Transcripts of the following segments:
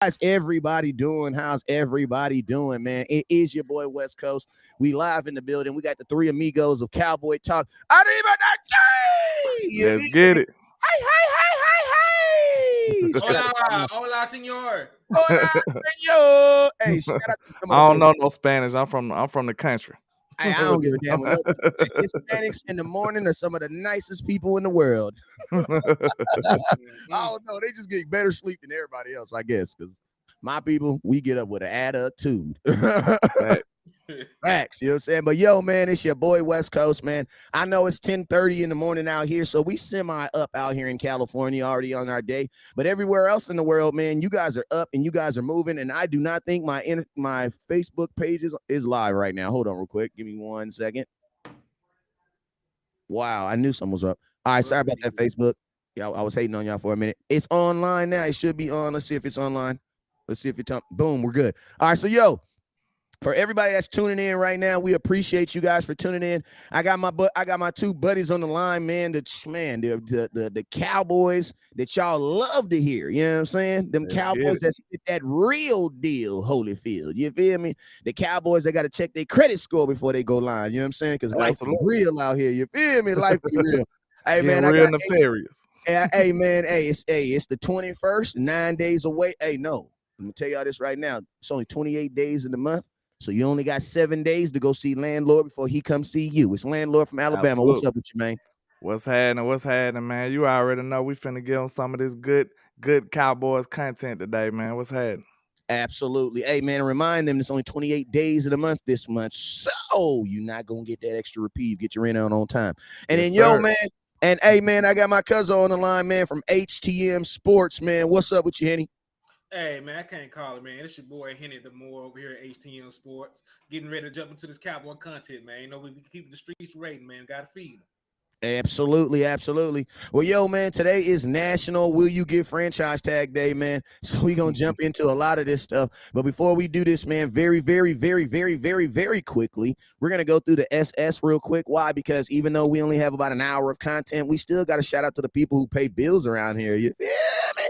How's everybody doing? How's everybody doing, man? It is your boy West Coast. We live in the building. We got the three amigos of Cowboy Talk. Arriba da You Let's feel get me? it. Hey, hey, hey, hey, hey. Shout out to Hola, my hola, senor. hola, senor. Hey, shout out to some of the I don't most. know no Spanish. I'm from the country. Hey, I don't give a damn what nobody says. Hispanics in the morning are some of the nicest people in the world. I don't know. They just get better sleep than everybody else, I guess. Because my people, we get up with an attitude. Right. Facts, you know what I'm saying? But yo, man, it's your boy West Coast, man. I know it's 10:30 in the morning out here, so we semi up out here in California already on our day. But everywhere else in the world, man, you guys are up and you guys are moving. And I do not think my Facebook page is live right now. Hold on real quick. Give me 1 second. Wow, I knew something was up. All right, sorry about that, Facebook. Yeah, I was hating on y'all for a minute. It's online now. It should be on. Let's see if it's online. Let's see if it's boom, we're good. All right, so yo, for everybody that's tuning in right now, we appreciate you guys for tuning in. I got my two buddies on the line, man. The Cowboys that y'all love to hear. You know what I'm saying? Them Let's get Cowboys it. that's that real deal, Holyfield. You feel me? The Cowboys that got to check their credit score before they go live. You know what I'm saying? Because life is Absolutely. real out here. You feel me? Life be real. Hey Getting man, I real got nefarious. hey man, it's the 21st, 9 days away. Hey, no, let me tell y'all this right now. It's only 28 days in the month. So you only got 7 days to go see Landlord before he comes see you. It's Landlord from Alabama. Absolutely. What's up with you, man? What's happening, man? You already know we finna get on some of this good Cowboys content today, man. What's happening? Absolutely. Hey, man, remind them it's only 28 days of the month this month. So you're not going to get that extra reprieve. Get your rent on time. And Yes, then, yo, sir. man, and hey, man, I got my cousin on the line, man, from HTM Sports, man. What's up with you, Henny? Hey, man, I can't call it, man. It's your boy Henny the Moore over here at HTM Sports. Getting ready to jump into this Cowboy content, man. You know, we keep the streets rating, man. Got to feed them. Absolutely, absolutely. Well, yo, man, today is National Will You Get Franchise Tag Day, man. So we're going to jump into a lot of this stuff. But before we do this, man, very, very, very, very, very, very quickly, we're going to go through the SS real quick. Why? Because even though we only have about an hour of content, we still got to shout out to the people who pay bills around here. You feel me?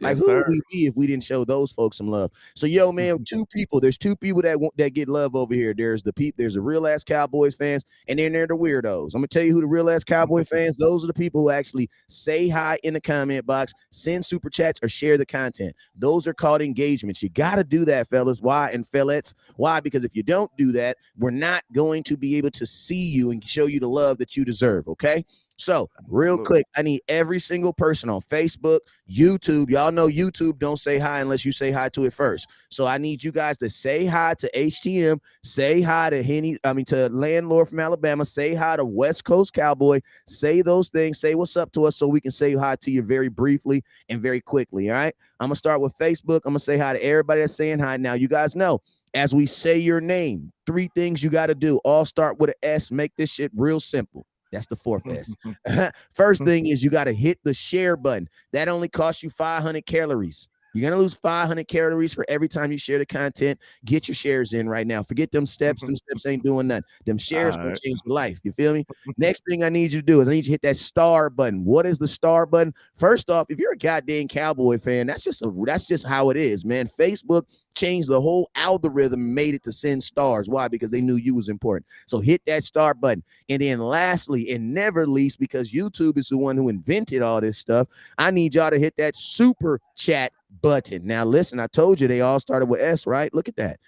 Like, Yes, who sir. would we be if we didn't show those folks some love? So, yo, man, there's two people that get love over here. There's the real ass Cowboys fans, and then there are the weirdos. I'm gonna tell you who the real ass Cowboy fans. Those are the people who actually say hi in the comment box, send super chats, or share the content. Those are called engagements. You got to do that, fellas. Why? And fellettes, why? Because if you don't do that, we're not going to be able to see you and show you the love that you deserve. Okay. So real quick, I need every single person on Facebook, YouTube. Y'all know YouTube don't say hi unless you say hi to it first. So I need you guys to say hi to HTM, say hi to to Landlord from Alabama, say hi to West Coast Cowboy, say those things, say what's up to us so we can say hi to you very briefly and very quickly. All right. I'm gonna start with Facebook. I'm gonna say hi to everybody that's saying hi. Now, you guys know, as we say your name, 3 things you got to do. All start with an S. Make this shit real simple. That's the 4th S. First thing is you got to hit the share button. That only costs you 500 calories. You're going to lose 500 calories for every time you share the content. Get your shares in right now. Forget them steps. Them steps ain't doing nothing. Them shares going to change your life. You feel me? Next thing I need you to do is I need you to hit that star button. What is the star button? First off, if you're a goddamn Cowboy fan, that's just how it is, man. Facebook changed the whole algorithm and made it to send stars. Why? Because they knew you was important. So hit that star button. And then lastly, and never least, because YouTube is the one who invented all this stuff, I need y'all to hit that super chat button. Now, listen, I told you they all started with S, right? Look at that.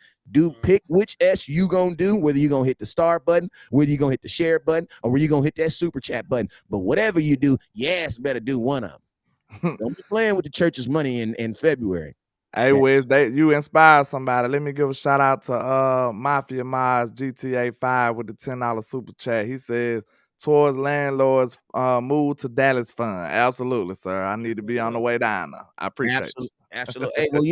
Pick which S you gonna do, whether you're gonna hit the star button, whether you're gonna hit the share button, or whether you're gonna hit that super chat button. But whatever you do, yes, better do one of them. Don't be playing with the church's money in February. Hey, Wes, you inspired somebody. Let me give a shout out to Mafia Miles GTA 5 with the $10 super chat. He says, towards landlords move to Dallas fund. Absolutely, sir. I need to be on the way down now. I appreciate you. Absolutely. Hey, well,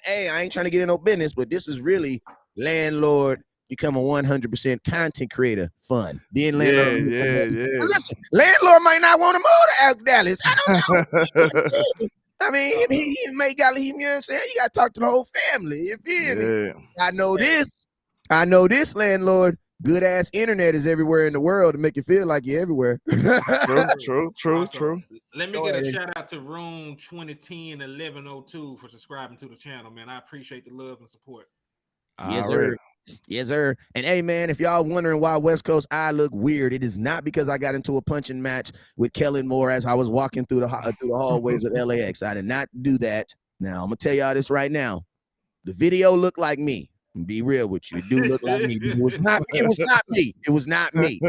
I ain't trying to get in no business, but this is really Landlord become a 100% content creator fund. Then Landlord. Yeah. Listen, Landlord might not want to move to Dallas. I don't know. I mean, he may got him, you know what I'm saying? You got to talk to the whole family. You feel me? Yeah. I know this. Landlord. good ass internet is everywhere in the world to make you feel like you're everywhere. True. Let me Go get ahead. a shout out to Room 2010 1102 for subscribing to the channel, man. I appreciate the love and support. Yes, Already. sir. Yes, sir. And hey, man, if y'all wondering why West Coast I look weird, it is not because I got into a punching match with Kellen Moore as I was walking through the hallways of LAX. I did not do that. Now I'm gonna tell y'all this right now. The video looked like me. Be real with you. It do look like me. It was not. It was not me. It was not me.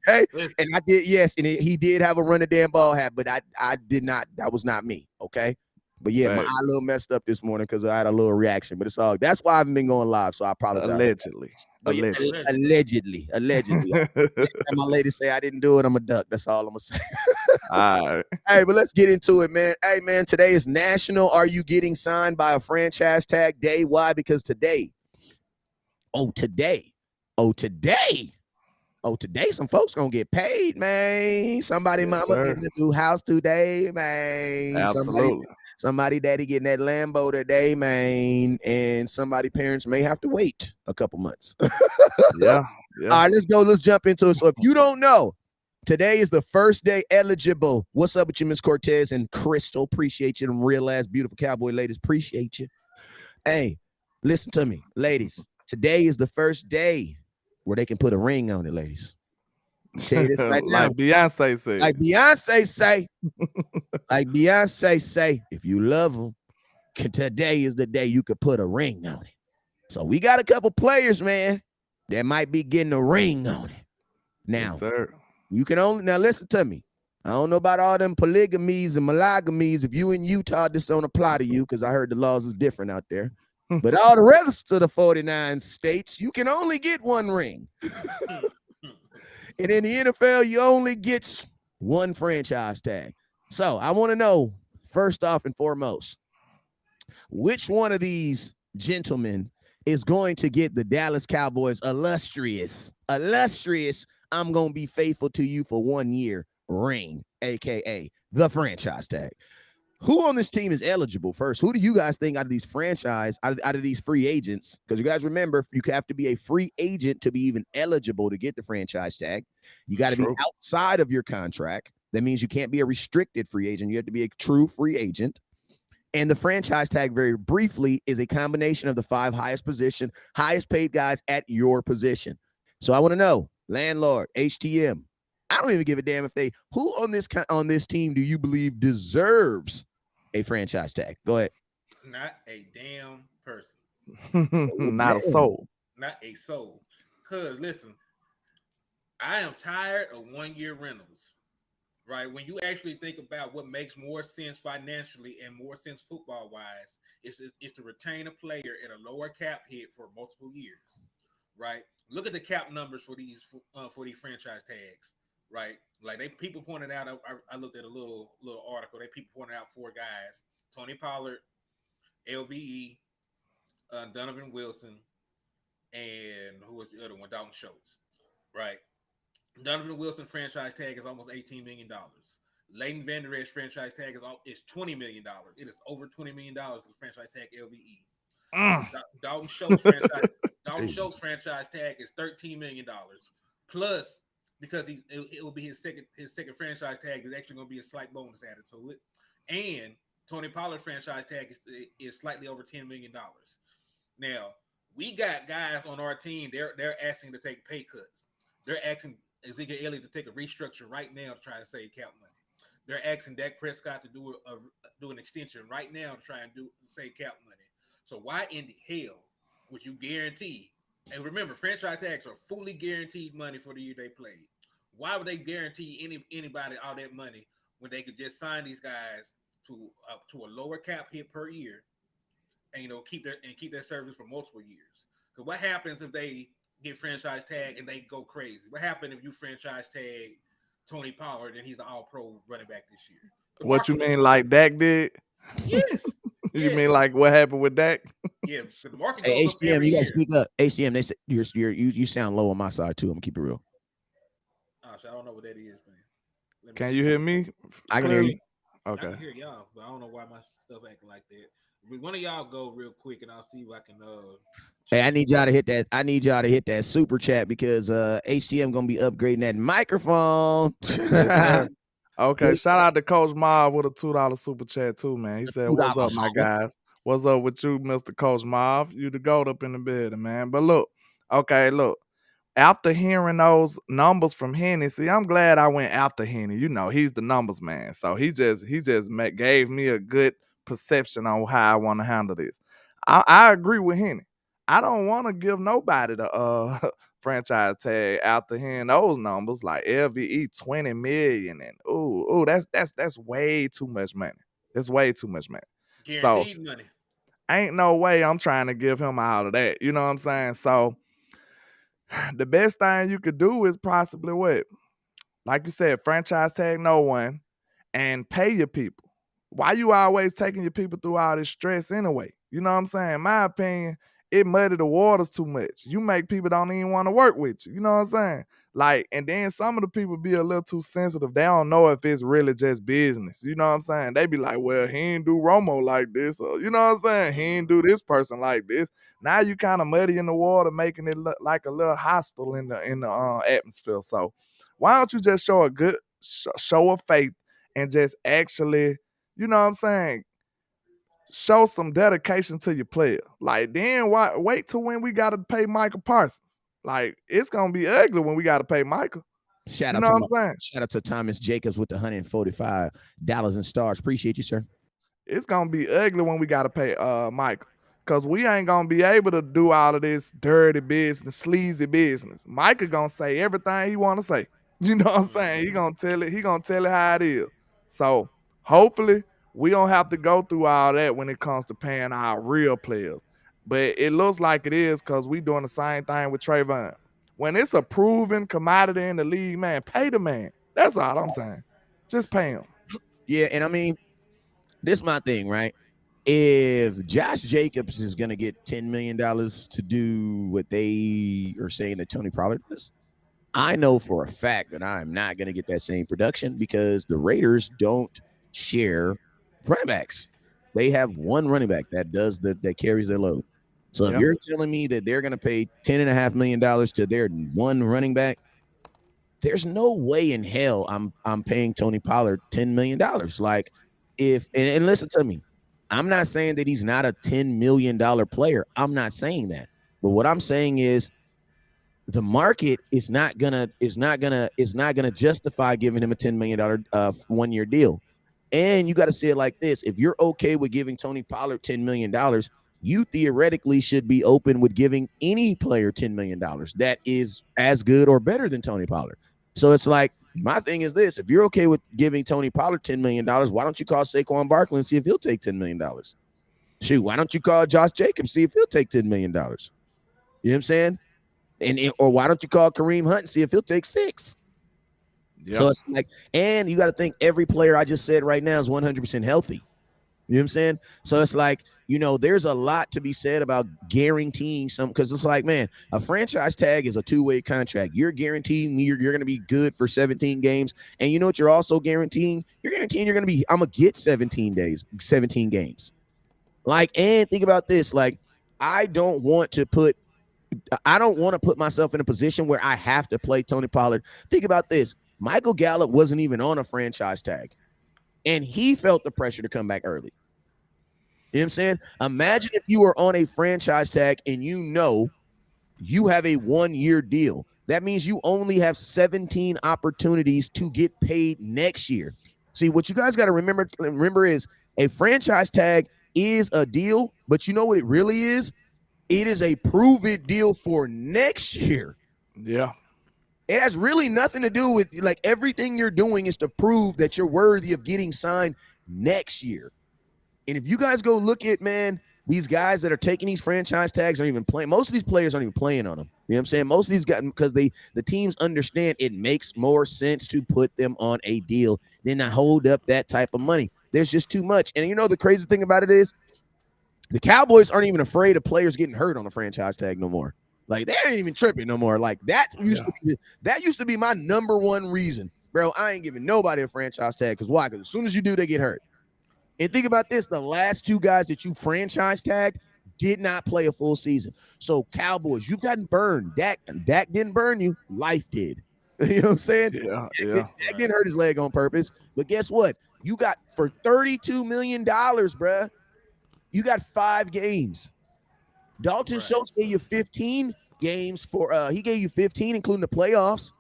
Okay. And I did. Yes. And he did have a run the damn ball hat, but I did not. That was not me. Okay. But yeah, my eye a little messed up this morning because I had a little reaction. But it's all. That's why I haven't been going live. So I apologize. Allegedly. But yeah, allegedly. Next time my lady say I didn't do it, I'm a duck. That's all I'm gonna say. All right. Hey, but let's get into it, man. Hey, man, today is National Are You Getting Signed by a Franchise Tag Day? Why? Because today, some folks gonna get paid, man. Somebody mama getting a new house today, man. Absolutely. Somebody daddy getting that Lambo today, man. And somebody parents may have to wait a couple months. Yeah. All right, let's go. Let's jump into it. So if you don't know, today is the first day eligible. What's up with you, Miss Cortez and Crystal? Appreciate you, them real ass beautiful cowboy ladies. Appreciate you. Hey, listen to me, ladies. Today is the first day where they can put a ring on it, ladies. I'll tell you this right now. Like Beyonce said. Like Beyonce say, if you love them, today is the day you could put a ring on it. So we got a couple players, man, that might be getting a ring on it. Now, yes, sir. You can only, now listen to me. I don't know about all them polygamies and monogamies. If you in Utah, this don't apply to you because I heard the laws is different out there. But all the rest of the 49 states, you can only get one ring. And in the NFL, you only get one franchise tag. So I want to know, first off and foremost, which one of these gentlemen is going to get the Dallas Cowboys illustrious, I'm going to be faithful to you for 1 year ring, aka the franchise tag. Who on this team is eligible first? Who do you guys think out of these out of these free agents? Because you guys remember, you have to be a free agent to be even eligible to get the franchise tag. You got to be outside of your contract. That means you can't be a restricted free agent. You have to be a true free agent. And the franchise tag, very briefly, is a combination of the 5 highest paid guys at your position. So I want to know, Landlord, HTM, I don't even give a damn if who on this team do you believe deserves a franchise tag? Go ahead. Not a damn person. Not a soul. Not a soul. Because listen, I am tired of 1 year rentals. Right? When you actually think about what makes more sense financially and more sense football wise, is to retain a player at a lower cap hit for multiple years. Right? Look at the cap numbers for these franchise tags. Right? Like people pointed out, I looked at a little article. People pointed out 4 guys: Tony Pollard, LVE, Donovan Wilson, and who was the other one? Dalton Schultz. Right? Donovan Wilson franchise tag is almost $18 million. Leighton Vander Esch franchise tag is $20 million. It is over $20 million to the franchise tag LVE. Dalton Schultz franchise tag is $13 million. Plus, because it will be his second franchise tag, there's actually going to be a slight bonus added to it. And Tony Pollard franchise tag is slightly over $10 million. Now, we got guys on our team, they're asking to take pay cuts. They're asking Ezekiel Elliott to take a restructure right now to try to save cap money. They're asking Dak Prescott to do an extension right now to try and save cap money. So why in the hell would you guarantee? And remember, franchise tags are fully guaranteed money for the year they played. Why would they guarantee anybody all that money when they could just sign these guys to a lower cap hit per year, and keep their service for multiple years? Because what happens if they get franchise tag and they go crazy? What happened if you franchise tag Tony Pollard and he's an all-pro running back this year? What you mean, like Dak did? Yes. You mean like what happened with Dak? Yeah, the market Hey, goes HTM, up every you gotta year. speak up. HTM, they say you sound low on my side too. I'm gonna keep it real. So I don't know what that is. Then can you hear me? I can hear you. Okay. I can hear y'all, but I don't know why my stuff acting like that. But one of y'all go real quick, and I'll see if I can. Hey, I need y'all to hit that. I need y'all to hit that super chat because HTM gonna be upgrading that microphone. Yes, sir. Okay, Wait, shout out to Coach Marv with a $2 super chat too, man. He the said, "What's $2 up, my holler. guys? What's up with you, Mr. Coach Marv? You the goat up in the building, man." But look, okay, look. After hearing those numbers from Henny, see, I'm glad I went after Henny. You know, he's the numbers man, so he just gave me a good perception on how I want to handle this. I agree with Henny. I don't want to give nobody the franchise tag after hearing those numbers like LVE 20 million and that's way too much money. That's way too much money. So Guaranteed money. ain't no way I'm trying to give him all of that. You know what I'm saying? So the best thing you could do is possibly what? Like you said, franchise tag no one and pay your people. Why you always taking your people through all this stress anyway? You know what I'm saying? In my opinion, it muddy the waters too much. You make people don't even want to work with you. You know what I'm saying? Like, and then some of the people be a little too sensitive. They don't know if it's really just business. You know what I'm saying? They be like, well, he ain't do Romo like this. Or, you know what I'm saying? He ain't do this person like this. Now you kind of muddy in the water, making it look like a little hostile in the atmosphere. So why don't you just show a good show of faith and just actually, you know what I'm saying, show some dedication to your player. Like, then why wait till when we gotta pay Michael Parsons? Like, it's gonna be ugly when we gotta pay Michael. Shout You out know to what I'm saying? shout out to Thomas Jacobs with the $145 in stars. Appreciate you, sir. It's gonna be ugly when we gotta pay Michael. Cause we ain't gonna be able to do all of this dirty business, sleazy business. Micah gonna say everything he wanna say. You know what I'm saying? He gonna tell it how it is. So hopefully we don't have to go through all that when it comes to paying our real players. But it looks like it is because we doing the same thing with Trayvon. When it's a proven commodity in the league, man, pay the man. That's all I'm saying. Just pay him. Yeah, and I mean, this is my thing, right? If Josh Jacobs is gonna get $10 million to do what they are saying that Tony Pollard does, I know for a fact that I'm not gonna get that same production because the Raiders don't share running backs. They have one running back that carries their load. So if Yeah. you're telling me that they're gonna pay $10.5 million to their one running back, there's no way in hell I'm paying Tony Pollard $10 million. Like, if and listen to me, I'm not saying that he's not a $10 million player. I'm not saying that. But what I'm saying is the market is not gonna justify giving him a $10 million 1 year deal. And you got to say it like this: if you're okay with giving Tony Pollard $10 million, you theoretically should be open with giving any player $10 million that is as good or better than Tony Pollard. So it's like, my thing is this: if you're okay with giving Tony Pollard $10 million, why don't you call Saquon Barkley and see if he'll take $10 million? Shoot, why don't you call Josh Jacobs, see if he'll take $10 million? You know what I'm saying? Or why don't you call Kareem Hunt and see if he'll take 6? Yeah. So it's like, and you got to think every player I just said right now is 100% healthy. You know what I'm saying? So it's like, there's a lot to be said about guaranteeing some, because it's like, man, a franchise tag is a 2-way contract. You're guaranteeing me you're going to be good for 17 games. And you know what you're also guaranteeing? You're guaranteeing I'm going to get 17 games. Like, and think about this. Like, I don't want to put myself in a position where I have to play Tony Pollard. Think about this. Michael Gallup wasn't even on a franchise tag, and he felt the pressure to come back early. You know what I'm saying? Imagine if you were on a franchise tag and you have a 1-year deal. That means you only have 17 opportunities to get paid next year. See, what you guys got to remember is a franchise tag is a deal, but you know what it really is? It is a prove-it deal for next year. Yeah. It has really nothing to do with, like, everything you're doing is to prove that you're worthy of getting signed next year. And if you guys go look at, man, these guys that are taking these franchise tags aren't even playing. Most of these players aren't even playing on them. You know what I'm saying? Most of these guys, because the teams understand it makes more sense to put them on a deal than to hold up that type of money. There's just too much. And the crazy thing about it is, the Cowboys aren't even afraid of players getting hurt on a franchise tag no more. Like, they ain't even tripping no more. Like, that used to be my number one reason, bro. I ain't giving nobody a franchise tag. Because why? Because as soon as you do, they get hurt. And think about this: the last 2 guys that you franchise tagged did not play a full season. So Cowboys, you've gotten burned. Dak didn't burn you. Life did. You know what I'm saying? Yeah, Dak didn't hurt his leg on purpose. But guess what? You got for $32 million, bruh. You got 5 games. Dalton Schultz gave you 15 games for he gave you 15, including the playoffs.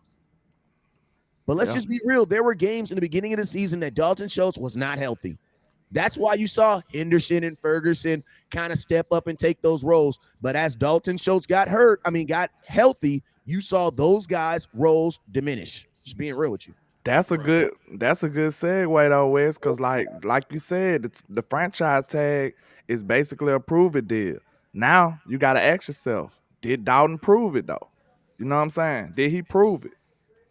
But let's just be real. There were games in the beginning of the season that Dalton Schultz was not healthy. That's why you saw Henderson and Ferguson kind of step up and take those roles. But as Dalton Schultz got healthy, you saw those guys' roles diminish. Just being real with you. That's a good segue though, Wes, because like you said, the franchise tag is basically a prove it deal. Now you gotta ask yourself, did Dalton prove it though? You know what I'm saying? Did he prove it?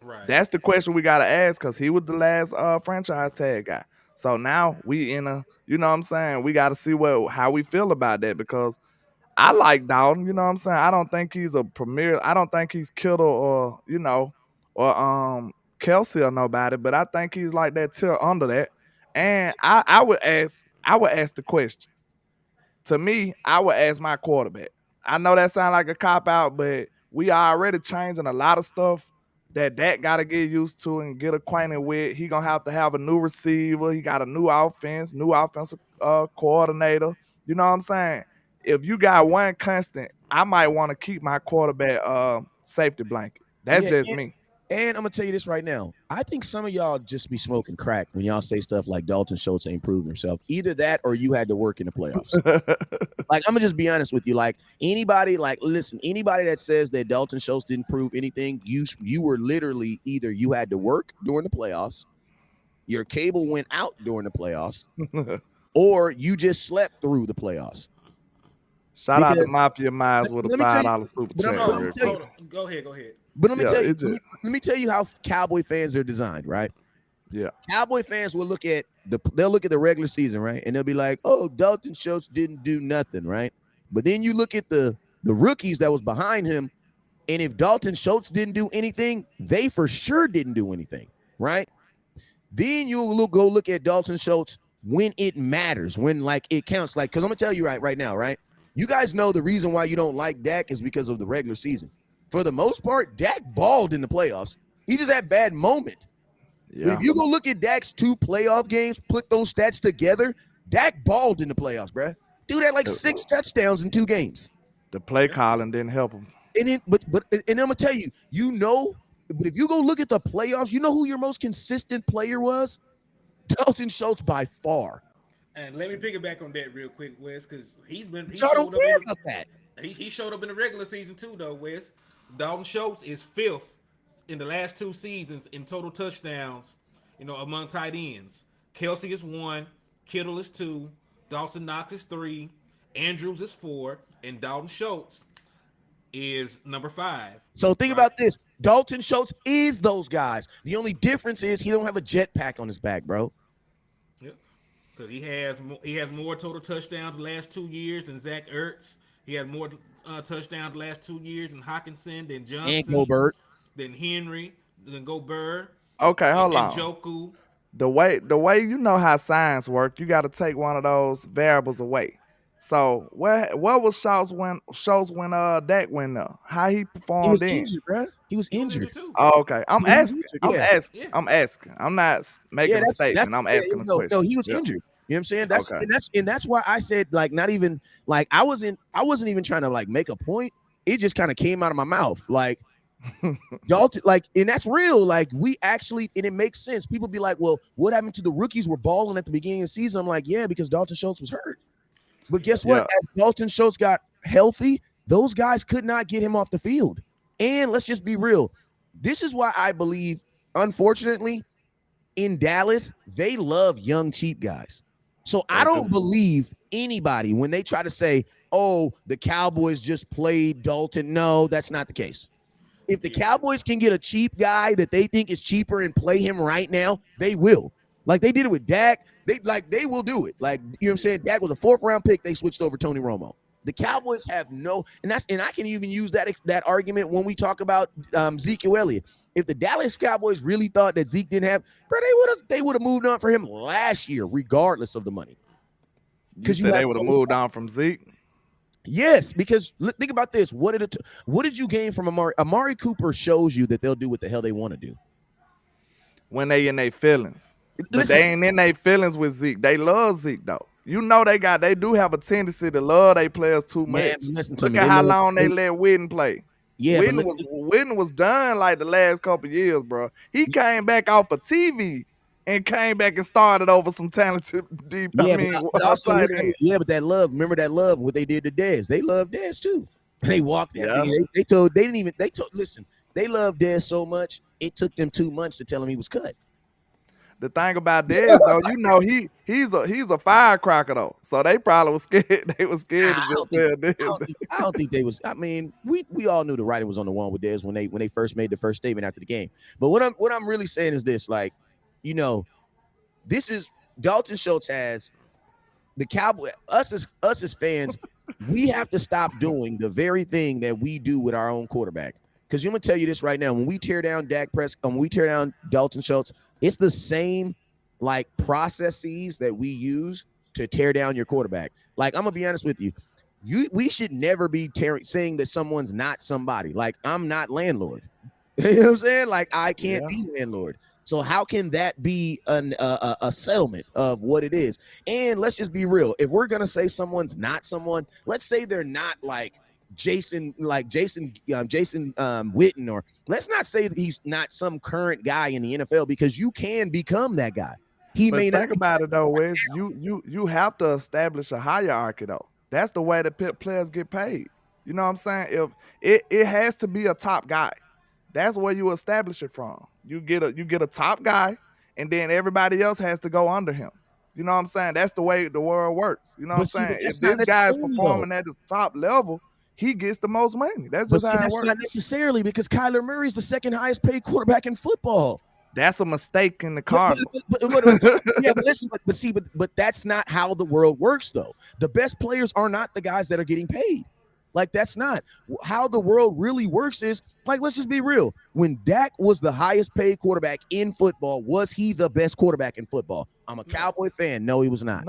Right. That's the question we gotta ask, because he was the last franchise tag guy. So now we in a, you know what I'm saying, we gotta see how we feel about that, because I like Dalton, you know what I'm saying? I don't think he's a premier, I don't think he's Kittle or, you know, or Kelsey or nobody, but I think he's like that tier under that. And I would ask the question. To me, I would ask my quarterback. I know that sounds like a cop out, but we are already changing a lot of stuff that got to get used to and get acquainted with. He gonna have a new receiver. He got a new offense, new offensive coordinator. You know what I'm saying? If you got one constant, I might want to keep my quarterback safety blanket. That's just me. And I'm gonna tell you this right now. I think some of y'all just be smoking crack when y'all say stuff like Dalton Schultz ain't proved himself. Either that or you had to work in the playoffs. Like, I'm gonna just be honest with you. Like, anybody that says that Dalton Schultz didn't prove anything, you were literally either you had to work during the playoffs, your cable went out during the playoffs, or you just slept through the playoffs. Shout out to Mafia Miles with a $5 super chat. Go ahead. But let me tell you how Cowboy fans are designed, right? Yeah. Cowboy fans will look at the regular season, right? And they'll be like, "Oh, Dalton Schultz didn't do nothing," right? But then you look at the rookies that was behind him, and if Dalton Schultz didn't do anything, they for sure didn't do anything, right? Then you'll go look at Dalton Schultz when it matters, when like it counts. Like, because I'm gonna tell you right now, right? You guys know the reason why you don't like Dak is because of the regular season. For the most part, Dak balled in the playoffs. He just had bad moment. Yeah. But if you go look at Dak's 2 playoff games, put those stats together, Dak balled in the playoffs, bruh. Dude had like 6 touchdowns in 2 games. The play calling didn't help him. And I'm gonna tell you, but if you go look at the playoffs, you know who your most consistent player was? Dalton Schultz by far. And let me piggyback on that real quick, Wes, because he showed up that. He showed up in the regular season too, though, Wes. Dalton Schultz is 5th in the last 2 seasons in total touchdowns, among tight ends. Kelsey is 1, Kittle is 2, Dawson Knox is 3, Andrews is 4, and Dalton Schultz is number 5. So think about this. Dalton Schultz is those guys. The only difference is he don't have a jetpack on his back, bro. Yep. Because he has more total touchdowns the last 2 years than Zach Ertz. He had more touchdowns the last 2 years than Hockenson, than Johnson, and Gobert, than Henry, than Gobert. Okay, hold on. Joku. The way you know how science works, you got to take one of those variables away. So where was Schultz when Dak went there? How he performed then? Injured, bro. He was injured too. Oh, okay. I'm asking. I'm not making a statement. I'm asking a question. No, he was injured. You know what I'm saying? That's why I said, like, not even like I wasn't even trying to like make a point. It just kind of came out of my mouth. Like Dalton, like, and that's real. Like, we actually, and it makes sense. People be like, well, what happened to the rookies were balling at the beginning of the season? I'm like, yeah, because Dalton Schultz was hurt. But guess what? As Dalton Schultz got healthy, those guys could not get him off the field. And let's just be real. This is why I believe, unfortunately, in Dallas, they love young, cheap guys. So I don't believe anybody when they try to say, oh, the Cowboys just played Dalton. No, that's not the case. If the Cowboys can get a cheap guy that they think is cheaper and play him right now, they will. Like they did it with Dak. They will do it. Like, you know what I'm saying? Dak was a 4th round pick. They switched over Tony Romo. The Cowboys have and I can even use that argument when we talk about Ezekiel Elliott. If the Dallas Cowboys really thought that Zeke didn't have, bro, they would have moved on for him last year, regardless of the money. Because they would have moved on from Zeke. Yes, because think about this. What did you gain from Amari? Amari Cooper shows you that they'll do what the hell they want to do. When they in their feelings. But Listen, they ain't in their feelings with Zeke. They love Zeke though. You know they do have a tendency to love their players too man, much. listen to Look me. at how long they let Witten play. Yeah, but Witten was done like the last couple years, bro. He came back off of TV and came back and started over some talented deep. yeah, but also Outside in. yeah, but that love. Remember that love? What they did to Dez? They love Dez too. They walked after Yeah. they told. They didn't even. They told. Listen, they loved Dez so much. It took them 2 months to tell him he was cut. The thing about Dez though, you know, he's a firecracker though. So they probably was scared. They was scared to just tell Dez. I don't think they was. I mean, we all knew the writing was on the wall with Dez when they first made the first statement after the game. But what I'm really saying is this: like, you know, this is Dalton Schultz has the Cowboy. Us as fans, we have to stop doing the very thing that we do with our own quarterback. Because I'm gonna tell you this right now: when we tear down Dak Prescott, when we tear down Dalton Schultz, it's the same like processes that we use to tear down your quarterback. Like, I'm gonna be honest with you. We should never be saying that someone's not somebody. Like, I'm not landlord. You know what I'm saying? Like, I can't be landlord. So how can that be a settlement of what it is? And let's just be real. If we're gonna say someone's not someone, let's say they're not like Jason Witten, or let's not say that he's not some current guy in the NFL, because you can become that guy. He But may not. think about it though, Wes. You have to establish a hierarchy though. That's the way that players get paid. You know what I'm saying? If it has to be a top guy, that's where you establish it from. You get a top guy, and then everybody else has to go under him. You know what I'm saying? That's the way the world works. You know what I'm saying? If this guy is performing at the top level, he gets the most money. That's just how it works. Not necessarily, because Kyler Murray is the second highest paid quarterback in football. That's a mistake in the Cardinals. Yeah, but listen, but that's not how the world works, though. The best players are not the guys that are getting paid. Like, that's not how the world really works. Is like, let's just be real. When Dak was the highest paid quarterback in football, was he the best quarterback in football? I'm a Cowboy fan. No, he was not.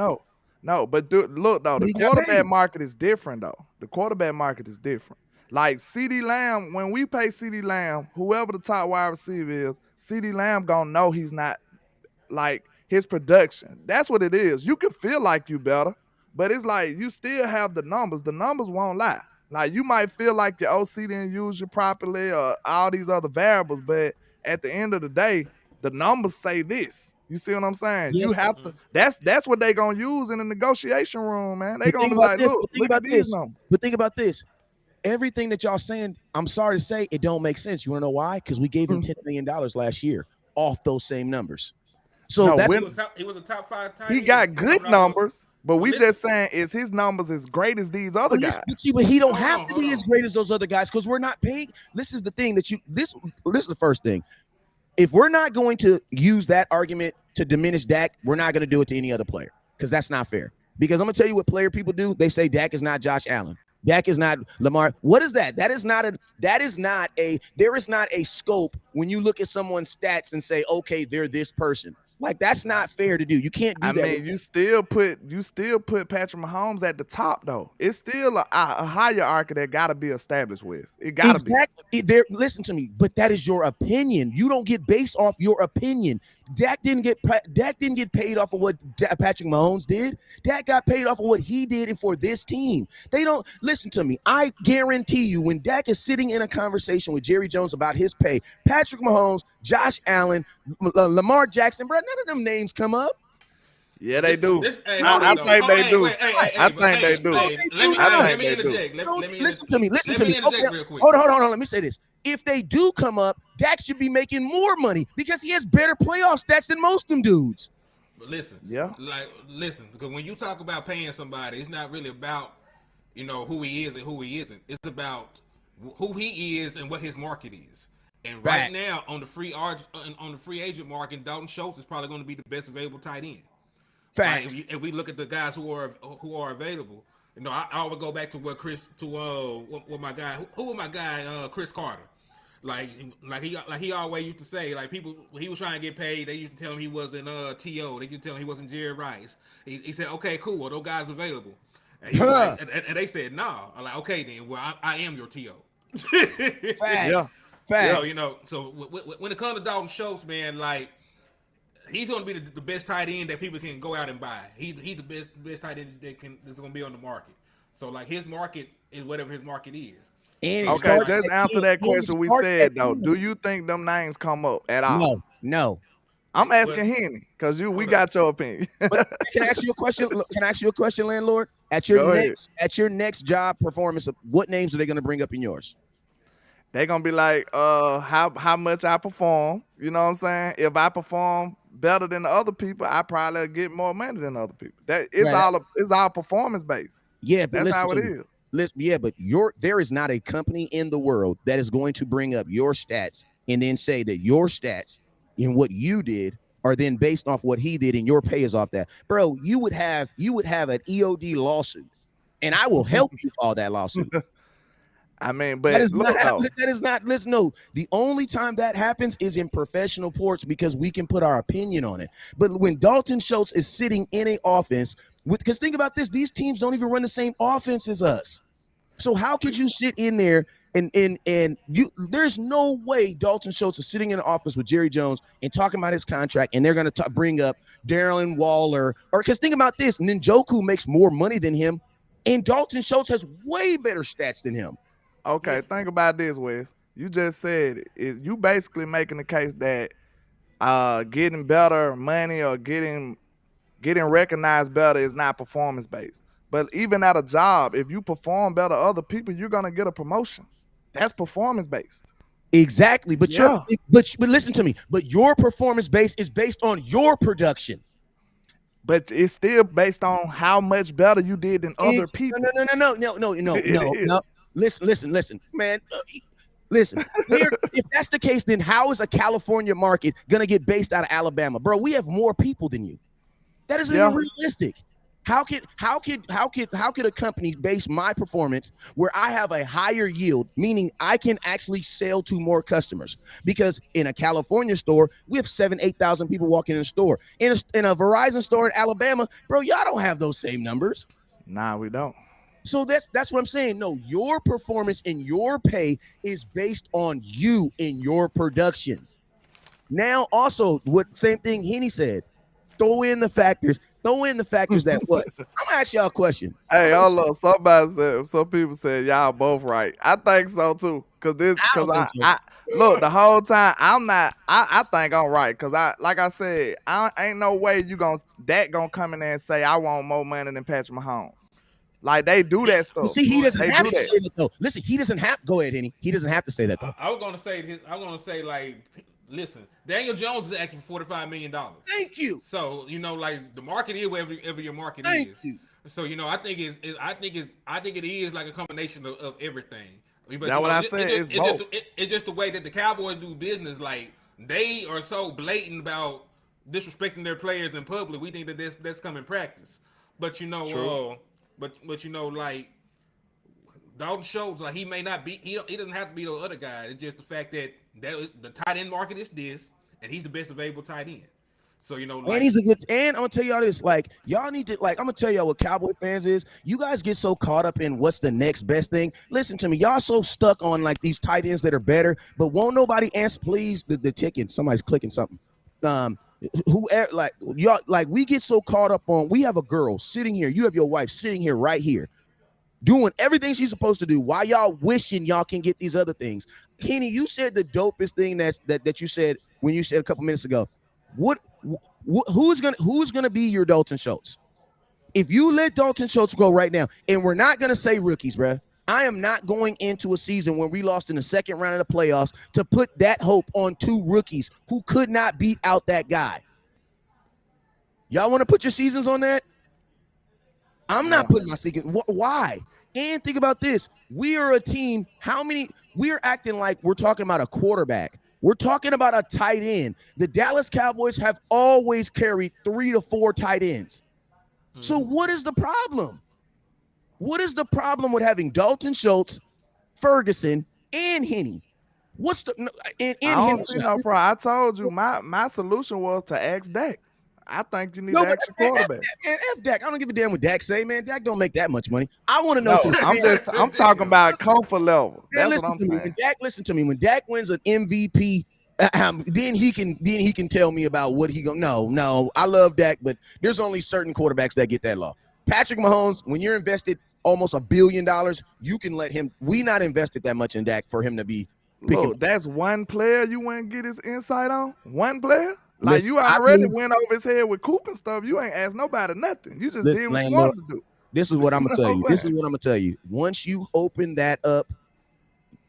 No, but look though, the quarterback market is different though. The quarterback market is different. Like CeeDee Lamb, when we pay CeeDee Lamb, whoever the top wide receiver is, CeeDee Lamb gonna know he's not like his production. That's what it is. You can feel like you better, but it's like you still have the numbers. The numbers won't lie. Like, you might feel like your OC didn't use you properly or all these other variables, but at the end of the day, the numbers say this. You see what I'm saying? Yeah. You have to. That's what they gonna use in the negotiation room, man. They gonna be like, look at these numbers. But think about this. Everything that y'all saying, I'm sorry to say, it don't make sense. You want to know why? Because we gave him $10 million last year off those same numbers. So he was a top 5 tight end. He got good numbers, but we just saying, is his numbers as great as these other guys? But he don't have to be as great as those other guys, because we're not paying. This is the thing that this is the first thing. If we're not going to use that argument to diminish Dak, we're not going to do it to any other player, because that's not fair. Because I'm going to tell you what player people do. They say Dak is not Josh Allen. Dak is not Lamar. What is that? There is not a scope when you look at someone's stats and say, okay, they're this person. Like, that's not fair to do. You can't do that. I mean, you still put Patrick Mahomes at the top though. It's still a hierarchy that gotta be established with. It gotta be. Listen to me, but that is your opinion. You don't get based off your opinion. Dak didn't get paid off of what Patrick Mahomes did. Dak got paid off of what he did and for this team. They don't listen to me. I guarantee you, when Dak is sitting in a conversation with Jerry Jones about his pay, Patrick Mahomes, Josh Allen, Lamar Jackson, bro, none of them names come up. Yeah, they do. I think they do. I think they do. Let me interject. Listen to me. Real quick. Hold on. Let me say this. If they do come up, Dak should be making more money because he has better playoff stats than most of them dudes. But listen, because when you talk about paying somebody, it's not really about who he is and who he isn't. It's about who he is and what his market is. And right now on the free agent market, Dalton Schultz is probably going to be the best available tight end. Facts. Right? If we look at the guys who are available, I would go back to what Chris my guy Chris Carter. Like he always used to say, like, people when he was trying to get paid, they used to tell him he wasn't T.O. They used to tell him he wasn't Jerry Rice. He said, okay, cool, well, those guys available. And he was like, and they said, "Nah." I'm like, "Okay, then. Well, I am your TO." Yeah, Facts. yeah. So so when it comes to Dalton Schultz, man, like he's going to be the best tight end that people can go out and buy. He's the best tight end that's going to be on the market. So like his market is whatever his market is. And So it you know, Okay, like starts just at answer 10. that And it question we starts at said though. 10. Do you think them names come up at all? No. I'm but asking Henny because we hold up. got your opinion. But can I ask you a question? Can I ask you a question, landlord? Go ahead. At your next job performance, what names are they going to bring up in yours? They gonna be like, how much I perform. You know what I'm saying? If I perform better than the other people, I probably get more money than other people. That Right. it's all performance based. Yeah, but That's listen how it to me. is. Yeah, but there is not a company in the world that is going to bring up your stats and then say that your stats and what you did are then based off what he did and your pay is off that. Bro, you would have an EOD lawsuit, and I will help you file that lawsuit. I mean, That but is not look though, that is not listen. No, the only time that happens is in professional ports because we can put our opinion on it. But when Dalton Schultz is sitting in a offense because think about this, these teams don't even run the same offense as us. So how could you sit in there and you? There's no way Dalton Schultz is sitting in the office with Jerry Jones and talking about his contract, and they're going to bring up Darren Waller or because think about this, Njoku makes more money than him, and Dalton Schultz has way better stats than him. okay, think about this, Wes. You just said you basically making the case that getting better money or getting recognized better is not performance based. But even at a job, if you perform better other people, you're gonna get a promotion. That's performance based. Exactly, but Yeah. but listen to me. But your performance base is based on your production. But it's still based on how much better you did than other people. No. It is. Listen, man. Listen, if that's the case, then how is a California market gonna get based out of Alabama, bro? We have more people than you. That isn't even realistic. How could a company base my performance where I have a higher yield, meaning I can actually sell to more customers? Because in a California store, we have 8,000 people walking in the store. In a Verizon store in Alabama, bro, y'all don't have those same numbers. Nah, we don't. So that's what I'm saying. No, your performance and your pay is based on you and your production. Now, also, what same thing Henny said. Throw in the factors that what? I'm gonna ask y'all a question. Hey, hold on. Somebody said, some people said y'all both right. I think so too. Cause I look the whole time I think I'm right. Cause like I said, ain't no way gonna come in there and say I want more money than Patrick Mahomes. Like they do that stuff. See, he doesn't They have do to that. say that though. Listen, he doesn't have. Go ahead, Henny. He doesn't have to say that though. I was gonna say like, listen, Daniel Jones is asking for $45 million. Thank you. So like the market is wherever your market Thank is. you. So I think it is like a combination of everything. But That's what I said. It's both. It's just the way that the Cowboys do business. Like they are so blatant about disrespecting their players in public. We think that that's common practice. But True. but like Dalton Schultz, like he may not be, he doesn't have to be the other guy. It's just the fact that the tight end market is this, and he's the best available tight end. So like, and he's a good. And I'm gonna tell y'all this. Like y'all need to. Like I'm gonna tell y'all what Cowboy fans is. You guys get so caught up in what's the next best thing. Listen to me. Y'all so stuck on like these tight ends that are better, but won't nobody answer. Please, the ticking. Somebody's clicking something. Whoever like y'all like we get so caught up on. We have a girl sitting here. You have your wife sitting here right here, doing everything she's supposed to do. Why y'all wishing y'all can get these other things? Kenny, you said the dopest thing that you said when you said a couple minutes ago. Who's gonna be your Dalton Schultz? If you let Dalton Schultz go right now, and we're not gonna say rookies, bruh. I am not going into a season when we lost in the second round of the playoffs to put that hope on two rookies who could not beat out that guy. Y'all want to put your seasons on that? I'm not putting my season. Why? And think about this. We are a team. We're acting like we're talking about a quarterback. We're talking about a tight end. The Dallas Cowboys have always carried 3 to 4 tight ends. So what is the problem? What is the problem with having Dalton Schultz, Ferguson, and Henny? What's the I don't see no problem. I told you my solution was to ask Dak. I think you need an extra quarterback. Man, F Dak. I don't give a damn what Dak say, man. Dak don't make that much money. I want to know. No, I'm talking about comfort level. Man, That's what I'm saying. Listen to me. When Dak wins an MVP, then he can tell me about what he gonna. No, I love Dak, but there's only certain quarterbacks that get that law. Patrick Mahomes, when you're invested almost $1 billion, you can let him. We not invested that much in Dak for him to be. Look, that's one player you wouldn't get his insight on. One player. Like, Listen, you already went over his head with Coop and stuff. You ain't asked nobody nothing. You just did what you wanted to do. This is what I'm gonna tell you. Once you open that up,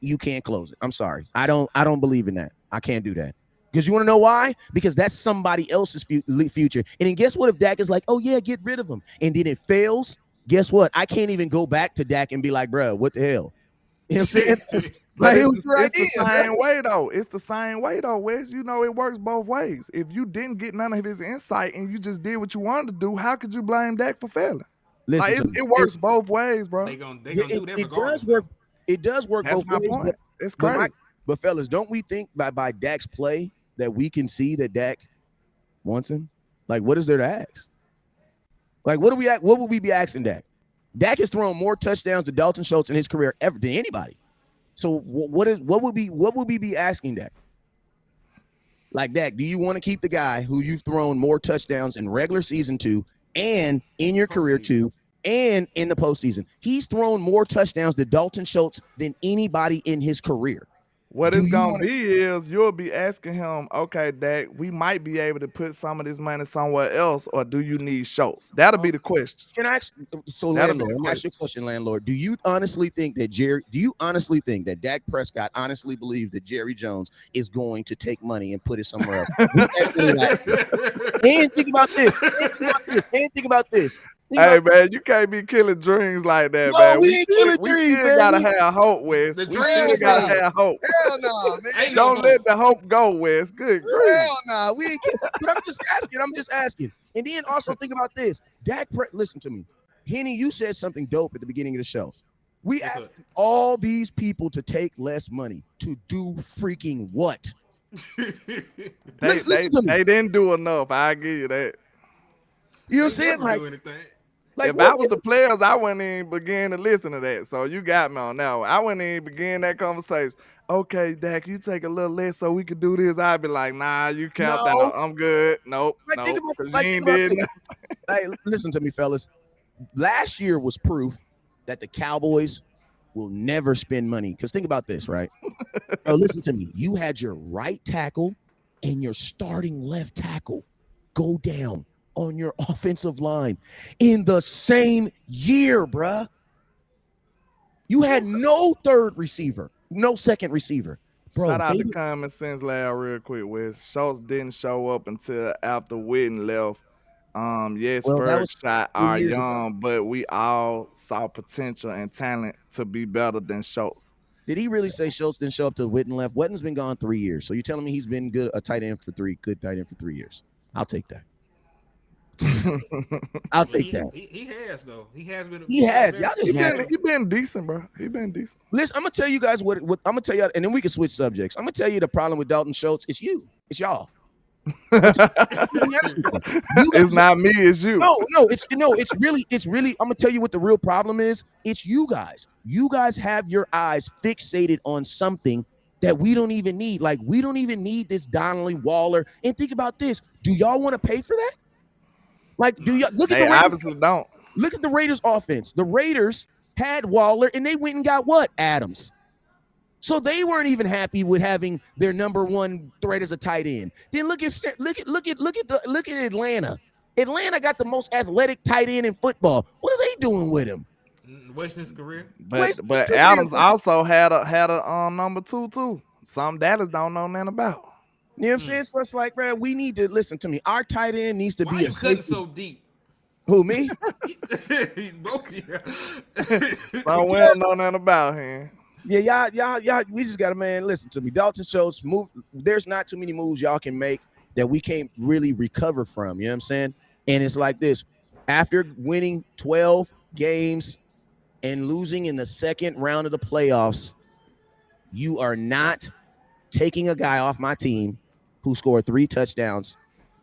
you can't close it. I'm sorry. I don't believe in that. I can't do that. Because you want to know why? Because that's somebody else's future. And then guess what? If Dak is like, oh yeah, get rid of him, and then it fails, guess what? I can't even go back to Dak and be like, bro, what the hell? You know what I'm saying? Like, it's the same way though. It's the same way though, Wes. You know, it works both ways. If you didn't get none of his insight and you just did what you wanted to do, how could you blame Dak for failing? Listen, it works both ways, bro. They gonna do that regardless. It does work. It does work That's both ways. Point. It's crazy. But fellas, don't we think by Dak's play that we can see that Dak wants him? Like, what is there to ask? Like, what would we be asking Dak? Dak has thrown more touchdowns to Dalton Schultz in his career ever than anybody. So what would we be asking Dak? Like, Dak, do you want to keep the guy who you've thrown more touchdowns in regular season to, and in your career to, and in the postseason? He's thrown more touchdowns to Dalton Schultz than anybody in his career. What it's gonna be is you'll be asking him, okay, Dak, we might be able to put some of this money somewhere else, or do you need Schultz? That'll be the question. Can I ask? So, landlord, I'm asking you a question, landlord. Do you honestly think that Dak Prescott honestly believes that Jerry Jones is going to take money and put it somewhere else? And think about this. Hey, man, you can't be killing dreams like that, man. We still gotta have hope, Wes. We still gotta have hope. Hell no, man. Don't let the hope go, Wes. Good grief. Hell no. We ain't but I'm just asking. And then also think about this. Listen to me. Henny, you said something dope at the beginning of the show. We asked all these people to take less money to do freaking what? They didn't do enough. I give you that. You know what I'm saying? Like, if I was the players, I wouldn't even begin to listen to that. So you got me on now. I wouldn't even begin that conversation. Okay, Dak, you take a little less so we could do this. I'd be like, nah, you capped out. I'm good. Nope. Because you ain't did nothing. Hey, listen to me, fellas. Last year was proof that the Cowboys will never spend money. Because think about this, right? Oh, listen to me. You had your right tackle and your starting left tackle go down on your offensive line in the same year, bruh. You had no third receiver, no second receiver. Bro, shout out to Common Sense Lab real quick, Wes. Schultz didn't show up until after Witten left. First shot are young, but we all saw potential and talent to be better than Schultz. Did he really say Schultz didn't show up till Witten left? Witten's been gone 3 years. So you're telling me he's been good tight end for 3 years. I'll take that. I'll take that. He has though. He has been. He has. Y'all just he been decent, bro. He been decent. Listen, I'm gonna tell you guys what I'm gonna tell you, and then we can switch subjects. I'm gonna tell you the problem with Dalton Schultz. It's you. It's y'all. It's not me. It's you. It's really. I'm gonna tell you what the real problem is. It's you guys. You guys have your eyes fixated on something that we don't even need. Like, we don't even need this Donnelly Waller. And think about this. Do y'all want to pay for that? Like, do y'all look at the Raiders? Obviously don't. Look at the Raiders offense. The Raiders had Waller and they went and got what? Adams. So they weren't even happy with having their number one threat as a tight end. Then look at Atlanta. Atlanta got the most athletic tight end in football. What are they doing with him? Wasting his career. But Adams also had a number 2 too. Some Dallas don't know nothing about. You know what I'm saying? So it's like, man, we need to listen to me. Our tight end needs to be a cutting so deep. Who, me? Both of you. We don't know nothing about him. Yeah, y'all, we just gotta, man, listen to me. Dalton Schultz, there's not too many moves y'all can make that we can't really recover from. You know what I'm saying? And it's like this. After winning 12 games and losing in the second round of the playoffs, you are not taking a guy off my team who scored 3 touchdowns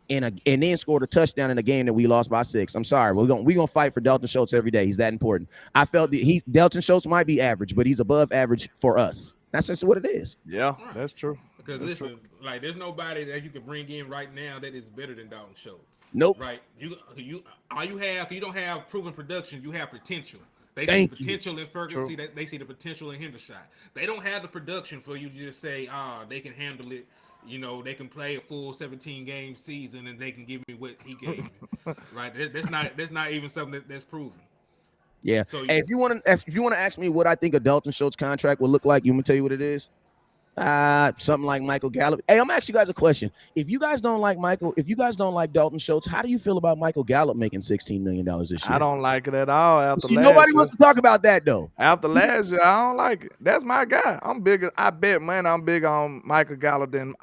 and then scored a touchdown in a game that we lost by 6. I'm sorry. We're gonna fight for Dalton Schultz every day. He's that important. I felt that Dalton Schultz might be average, but he's above average for us. That's just what it is. Yeah, Right. that's true. Because That's listen, true. like there's nobody that you can bring in right now that is better than Dalton Schultz. Nope. Right? You all you have, you don't have proven production. You have potential. They see the Thank you. potential in Ferguson. True. They see the potential in Hendershot. They don't have the production for you to just say, they can handle it. You know, they can play a full 17 game season and they can give me what he gave me. Right? That's not even something that's proven. Yeah. So Hey, if you want to ask me what I think a Dalton Schultz contract will look like, you want me to tell you what it is? Something like Michael Gallup. Hey, I'm asking you guys a question. If you guys don't like Dalton Schultz, how do you feel about Michael Gallup making $16 million this year? I don't like it at all after See, last nobody year. wants to talk about that though. After last year, I don't like it. That's my guy. I'm bigger. I bet money I'm bigger on Michael Gallup than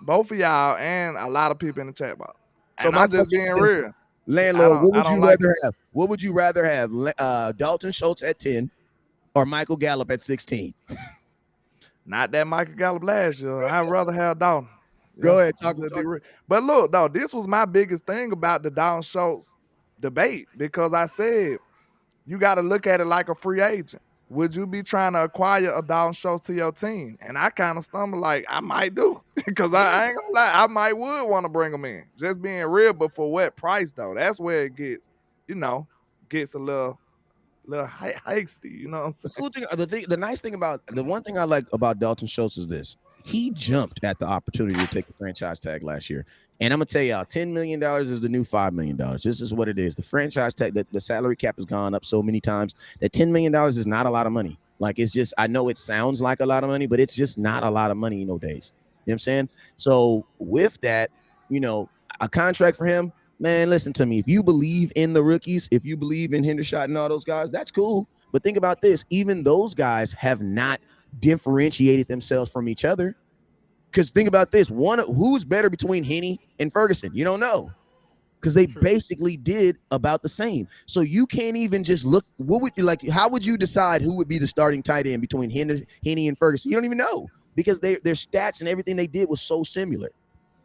both of y'all and a lot of people in the chat box. So And my I'm just question being is, real. landlord, what I would don't you like rather have? What would you rather have? Dalton Schultz at 10 or Michael Gallup at 16? not that Michael Gallup last year. I'd rather have Dalton. Go ahead, I'm talk. just be real. But look, though, this was my biggest thing about the Dalton Schultz debate because I said you got to look at it like a free agent. Would you be trying to acquire a Dalton Schultz to your team? And I kind of stumbled like I might do because I ain't gonna lie, I might would want to bring him in. Just being real, but for what price though? That's where it gets, gets a little hasty. You know what I'm saying? The nice thing about the one thing I like about Dalton Schultz is this: he jumped at the opportunity to take a franchise tag last year. And I'm gonna tell y'all, $10 million is the new $5 million. This is what it is. The franchise tag, the salary cap has gone up so many times that $10 million is not a lot of money. Like it's just, I know it sounds like a lot of money, but it's just not a lot of money, days. You know what I'm saying? So with that, a contract for him, man, listen to me. If you believe in the rookies, if you believe in Hendershot and all those guys, that's cool. But think about this. Even those guys have not differentiated themselves from each other. Because think about this. Who's better between Henny and Ferguson? You don't know. Because they basically did about the same. So you can't even just look. What would you like? How would you decide who would be the starting tight end between Henny and Ferguson? You don't even know. Because their stats and everything they did was so similar.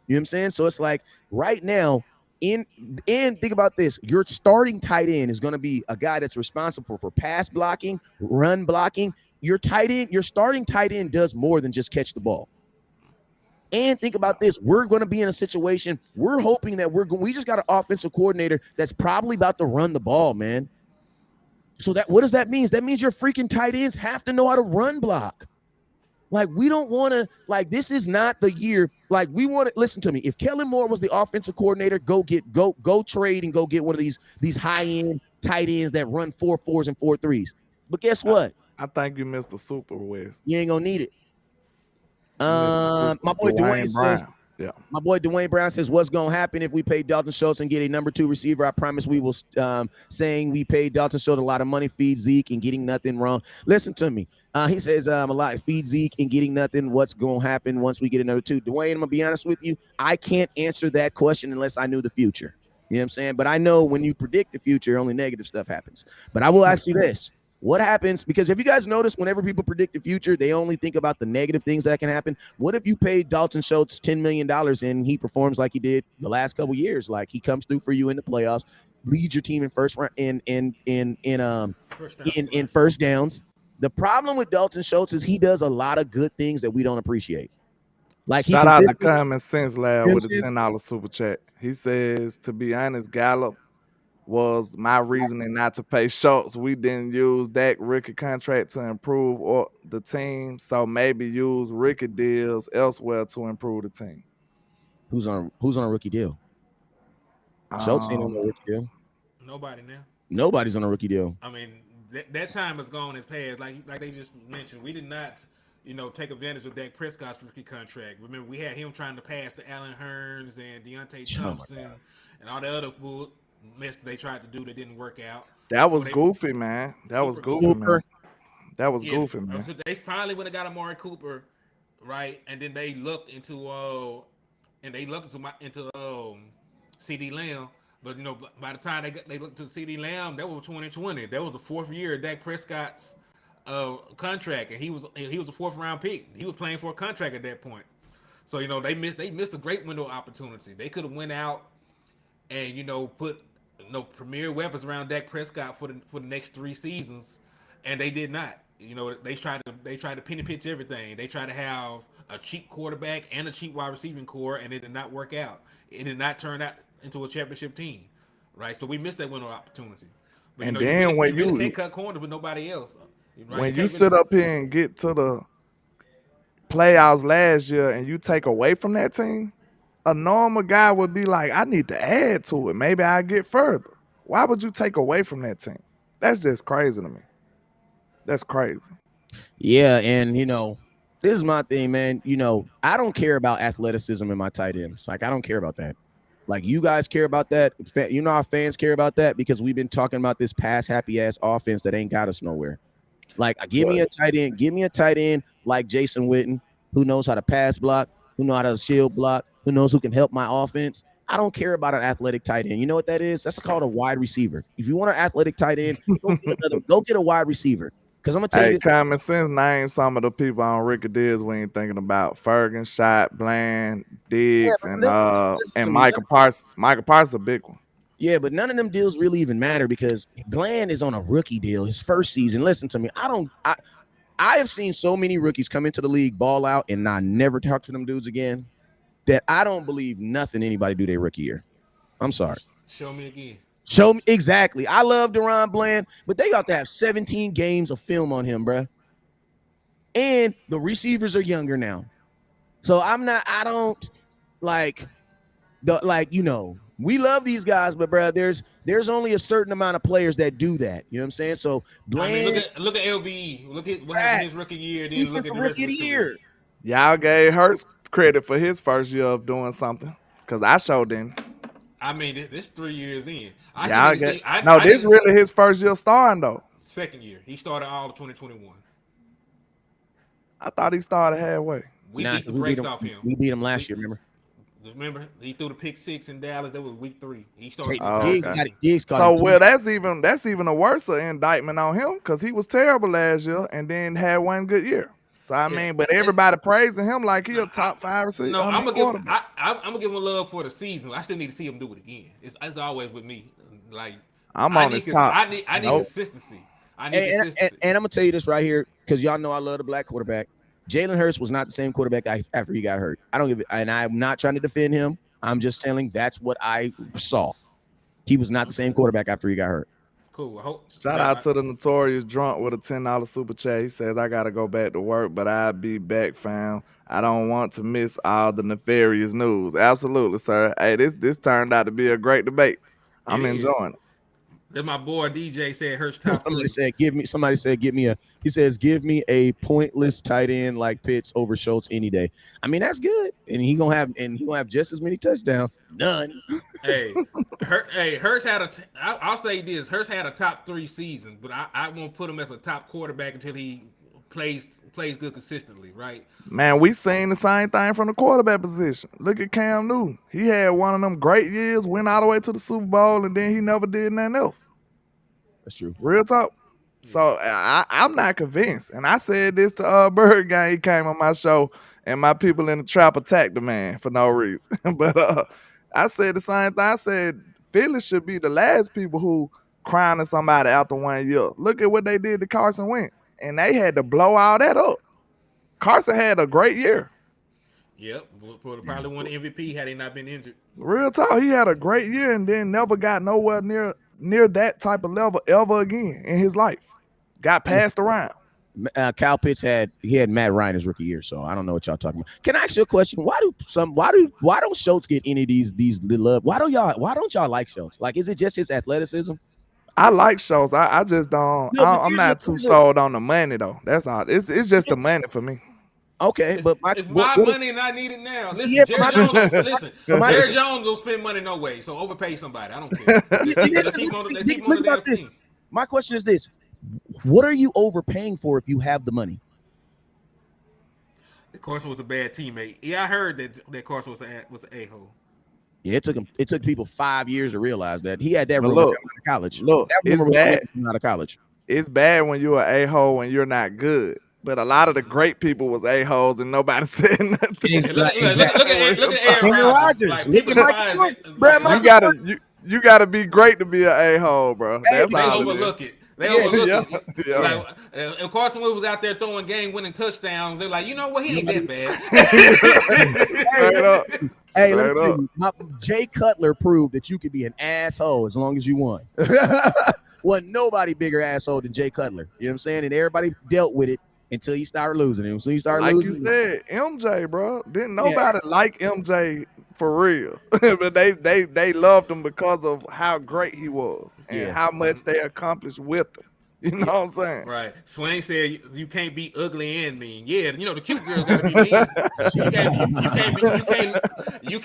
You know what I'm saying? So it's like right now, and think about this: your starting tight end is going to be a guy that's responsible for pass blocking, run blocking. Your starting tight end does more than just catch the ball. And think about this: we're going to be in a situation. We're hoping that we just got an offensive coordinator that's probably about to run the ball, man. So what does that mean? That means your freaking tight ends have to know how to run block. Like, we don't want to, this is not the year. Like, we want to, listen to me. If Kellen Moore was the offensive coordinator, go trade and go get one of these high-end tight ends that run 4.4s and 4.3s. But guess what? I think you missed the Super West. You ain't going to need it. My boy Dwayne says, yeah. My boy Dwayne Brown says, what's going to happen if we pay Dalton Schultz and get a number 2 receiver? I promise we will, saying we paid Dalton Schultz a lot of money, feed Zeke and getting nothing wrong. Listen to me. He says, a lot, feed Zeke and getting nothing. What's going to happen once we get another 2? Dwayne, I'm going to be honest with you. I can't answer that question unless I knew the future. You know what I'm saying? But I know when you predict the future, only negative stuff happens. But I will ask you this. What happens? Because if you guys notice, whenever people predict the future, they only think about the negative things that can happen. What if you paid Dalton Schultz $10 million and he performs like he did the last couple years? Like he comes through for you in the playoffs, leads your team in first round in first downs. The problem with Dalton Schultz is he does a lot of good things that we don't appreciate. Like Shout out to Common Sense Lab with a $10 super chat. He says, to be honest, Gallup was my reasoning not to pay Schultz. We didn't use that rookie contract to improve the team, so maybe use rookie deals elsewhere to improve the team. Who's on a rookie deal? Schultz ain't on a rookie deal. Nobody now. Nobody's on a rookie deal. I mean, that time is gone and past. Like they just mentioned, we did not, take advantage of Dak Prescott's rookie contract. Remember, we had him trying to pass to Allen Hurns and Deontay Thompson and all the other mess they tried to do that didn't work out. That was goofy, man. That was goofy, man. That was goofy, man. So they finally would have got Amari Cooper, right? And then they looked into CD Lamb. But by the time they looked to CD Lamb, that was 2020. That was the 4th year of Dak Prescott's contract, and he was a 4th round pick. He was playing for a contract at that point. So they missed a great window of opportunity. They could have went out and put premier weapons around Dak Prescott for the next 3 seasons, and they did not. They tried to penny pitch everything. They tried to have a cheap quarterback and a cheap wide receiving core, and it did not work out. It did not turn out into a championship team, right? So we missed that window of opportunity. But And then you really can't cut corners with nobody else, right? when you sit up here and get to the playoffs last year and you take away from that team, a normal guy would be like, I need to add to it. Maybe I get further. Why would you take away from that team? That's just crazy to me. That's crazy. Yeah, and this is my thing, man. I don't care about athleticism in my tight ends. Like, I don't care about that. Like, you guys care about that. Our fans care about that because we've been talking about this pass happy ass offense that ain't got us nowhere. Like, give me a tight end. Give me a tight end like Jason Witten, who knows how to pass block, who knows how to shield block, who knows who can help my offense. I don't care about an athletic tight end. You know what that is? That's called a wide receiver. If you want an athletic tight end, go get a wide receiver. Because I'm gonna tell you this. Common sense, name some of the people on Ricky Diggs we ain't thinking about. Ferguson, Shot, Bland, Diggs, and Michael Parsons. Michael Parsons a big one. Yeah, but none of them deals really even matter because Bland is on a rookie deal, his first season. Listen to me. I have seen so many rookies come into the league, ball out, and I never talk to them dudes again that I don't believe nothing anybody do their rookie year. I'm sorry. Show me again. Show me exactly. I love Deron Bland, but they got to have 17 games of film on him, bruh. And the receivers are younger now. So I don't like we love these guys, but bruh, there's only a certain amount of players that do that. You know what I'm saying? So Bland, look at LVE. Look at what happened his rookie year. Then look at the rest of the year. Y'all gave Hurts credit for his first year of doing something because I showed didn't. I mean, this 3 years in. This really his first year starting though. Second year, he started all of 2021. I thought he started halfway. We beat the brakes off him. We beat him last year. Remember, he threw the pick 6 in Dallas. That was week 3. He started. That's even a worse indictment on him because he was terrible last year and then had one good year. So I mean, but everybody praising him like he a top 5 receiver. No, I'm gonna give him love for the season. I still need to see him do it again. It's always with me. Like I'm on his top. I need consistency. And I'm gonna tell you this right here because y'all know I love the black quarterback. Jalen Hurts was not the same quarterback after he got hurt. I don't give it, and I'm not trying to defend him. I'm just telling that's what I saw. He was not the same quarterback after he got hurt. Cool. Shout out to the Notorious Drunk with a $10 super chat. He says, I got to go back to work, but I'll be back, fam. I don't want to miss all the nefarious news. Absolutely, sir. Hey, this turned out to be a great debate. I'm enjoying it. Then my boy DJ said Hurts top. Somebody said, he says, give me a pointless tight end like Pitts over Schultz any day. I mean, that's good. And he gonna have just as many touchdowns. None. Hurts had I'll say this. Hurts had a top 3 season, but I won't put him as a top quarterback until he plays good consistently, right? Man, we seen the same thing from the quarterback position. Look at Cam Newton. He had one of them great years, went all the way to the Super Bowl, and then he never did nothing else. That's true. Real talk. So I'm not convinced. And I said this to Bird Gang. He came on my show, and my people in the trap attacked the man for no reason. But I said the same thing. I said Philly should be the last people who crowning somebody after 1 year. Look at what they did to Carson Wentz, and they had to blow all that up. Carson had a great year. Yep, probably won the MVP had he not been injured. Real talk, he had a great year and then never got nowhere near that type of level ever again in his life. Got passed around. Kyle Pitts had Matt Ryan his rookie year, so I don't know what y'all talking about. Can I ask you a question? Why don't Schultz get any of these love? Why don't y'all like Schultz? Like, is it just his athleticism? I like Schultz. I just don't. No, I'm not too sold on the money though. That's not. It's just the money for me. Okay, but it's my money and I need it now. Listen, Jerry Jones don't spend money no way, so overpay somebody. I don't care. Think about this. My question is this: what are you overpaying for if you have the money? Carson was a bad teammate. Yeah, I heard that Carson was an a-hole. Yeah, it took people 5 years to realize that he had that rumor out of college. Look, it's bad out of college. It's bad when you're an a-hole when you're not good. But a lot of the great people was a-holes and nobody said nothing. And look at Aaron Aaron Rodgers. Rodgers. Like Look people at Michael despise Jordan. it. Bruh, Like, Michael You gotta be great to be an a-hole, bro. Hey, That's they all overlook it. They Yeah, overlook yeah, it. yeah. Like, and Carson Wentz was out there throwing game-winning touchdowns. They're like, you know what? He ain't that bad. Straight up. Hey, let me Straight tell up. you, Jay Cutler proved that you could be an asshole as long as you won. Wasn't nobody bigger asshole than Jay Cutler. You know what I'm saying? And everybody dealt with it until you started losing. And so you started Like losing. you said, MJ, bro. Didn't nobody like MJ for real. But they loved him because of how great he was and how much they accomplished with him. You know what I'm saying? Right. Swain said you can't be ugly and mean. Yeah, you know the cute girls got to be mean. You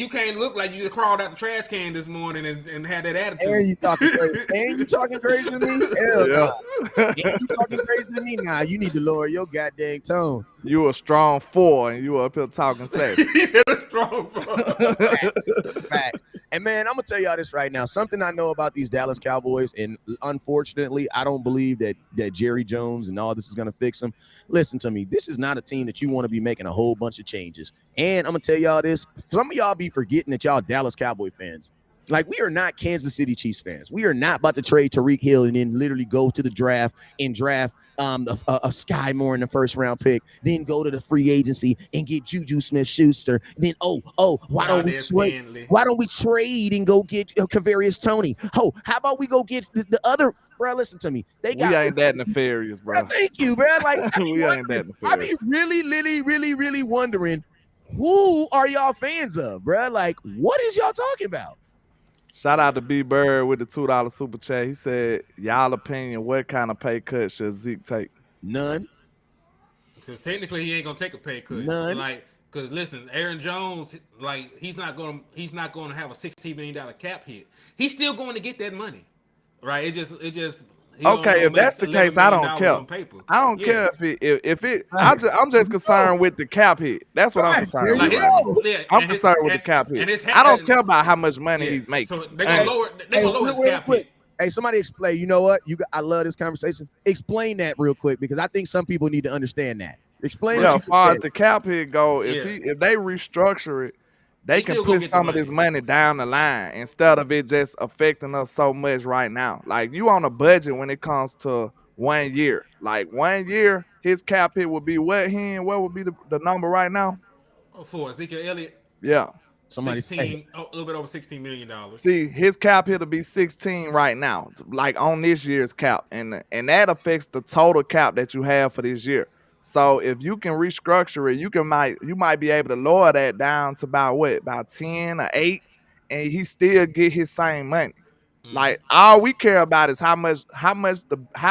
can't look like you crawled out the trash can this morning and had that attitude. And you talking crazy. And you talking crazy to me? Hell Yeah. no. And you talking crazy to me? Nah, you need to lower your goddamn tone. You a strong 4 and you up here talking sex. He said a strong Facts. And man, I'm gonna tell y'all this right now. Something I know about these Dallas Cowboys, and unfortunately, I don't believe that Jerry Jones and all this is gonna fix them. Listen to me. This is not a team that you want to be making a whole bunch of changes. And I'm gonna tell y'all this. Some of y'all be forgetting that y'all Dallas Cowboy fans. Like, we are not Kansas City Chiefs fans. We are not about to trade Tyreek Hill and then literally go to the draft and draft a Sky Moore in the first round pick, then go to the free agency and get Juju Smith-Schuster. Then why don't we trade and go get Kavarius Toney? Oh, how about we go get the other? Bro, listen to me. We ain't that nefarious, bro. Thank you, bro. Like, we ain't that nefarious. I be really wondering, who are y'all fans of, bro? Like, what is y'all talking about? Shout out to B Bird with the $2 super chat. He said, y'all opinion, what kind of pay cut should Zeke take? None. Because technically he ain't gonna take a pay cut. None. Like, because listen, Aaron Jones, like, he's not gonna have a $16 million cap hit. He's still going to get that money, right? It just. Okay, if that's the case, I don't care. I don't care if it. I'm just concerned with the cap hit. That's what I'm concerned with. I'm concerned with the cap hit. I don't care about how much money he's making. So they're gonna lower his cap hit. Hey, somebody explain. You know what? I love this conversation. Explain that real quick, because I think some people need to understand that. Explain. Yeah, as far as the cap hit go, if they restructure it, they can put some of this money down the line instead of it just affecting us so much right now. Like, you on a budget when it comes to 1 year. Like, 1 year, his cap hit would be what would be the number right now? For Ezekiel Elliott? Yeah. Somebody 16, a little bit over $16 million. See, his cap hit will be 16 right now, like on this year's cap. And that affects the total cap that you have for this year. So if you can restructure it, you might be able to lower that down to about 10 or 8, and he still get his same money. Like, all we care about is how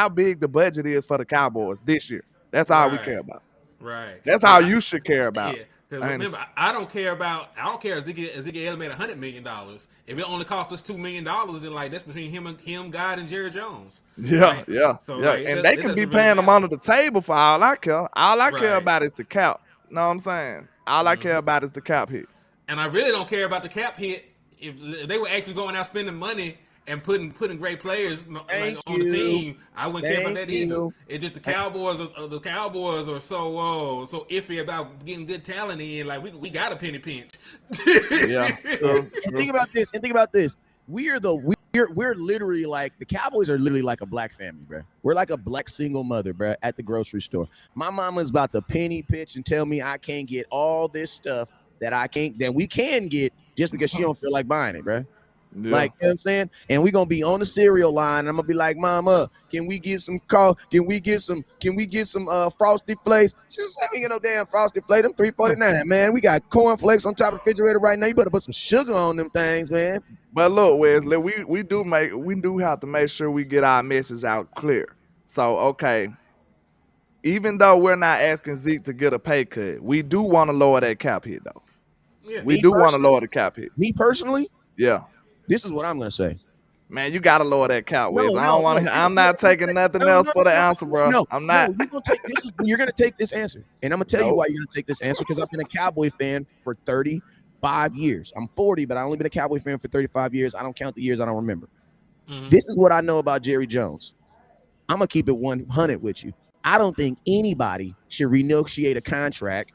big the budget is for the Cowboys this year. That's all we care about. Right. That's all you should care about. Yeah. Because remember, I don't care Ezekiel Elliott made $100 million. If it only cost us $2 million, then like that's between him, God, and Jerry Jones. Yeah, right? yeah. So yeah. Like, and they can be paying them under the table for all I care. All I care about is the cap. You know what I'm saying? All I care about is the cap hit. And I really don't care about the cap hit if they were actually going out spending money and putting great players on the team. I wouldn't care about that either. It's just the Cowboys are so iffy about getting good talent in. Like, we got a penny pinch. Yeah. And think about this. We're literally like, the Cowboys are literally like a black family, bro. We're like a black single mother, bro, at the grocery store. My mama's about to penny pitch and tell me I can't get all this stuff that we can get just because she don't feel like buying it, bro. Yeah. Like, you know what I'm saying? And we're gonna be on the cereal line, and I'm gonna be like, Mama, can we get some Frosted Flakes? She said, we get no damn Frosted Flakes. Them $3.49, man. We got cornflakes on top of the refrigerator right now. You better put some sugar on them things, man. But look, Wesley, we do have to make sure we get our message out clear. So, okay, even though we're not asking Zeke to get a pay cut, we do want to lower that cap hit, though. Yeah. We do want to lower the cap hit. Me personally? Yeah. This is what I'm gonna say. Man, you gotta lower that cap, Wes. I'm not taking nothing else for the answer, bro. No, I'm not. You're gonna take this answer, and I'm gonna tell you why you're gonna take this answer, because I've been a Cowboy fan for 35 years. I'm 40, but I only been a Cowboy fan for 35 years. I don't count the years I don't remember. Mm-hmm. This is what I know about Jerry Jones. I'm gonna keep it 100 with you. I don't think anybody should renegotiate a contract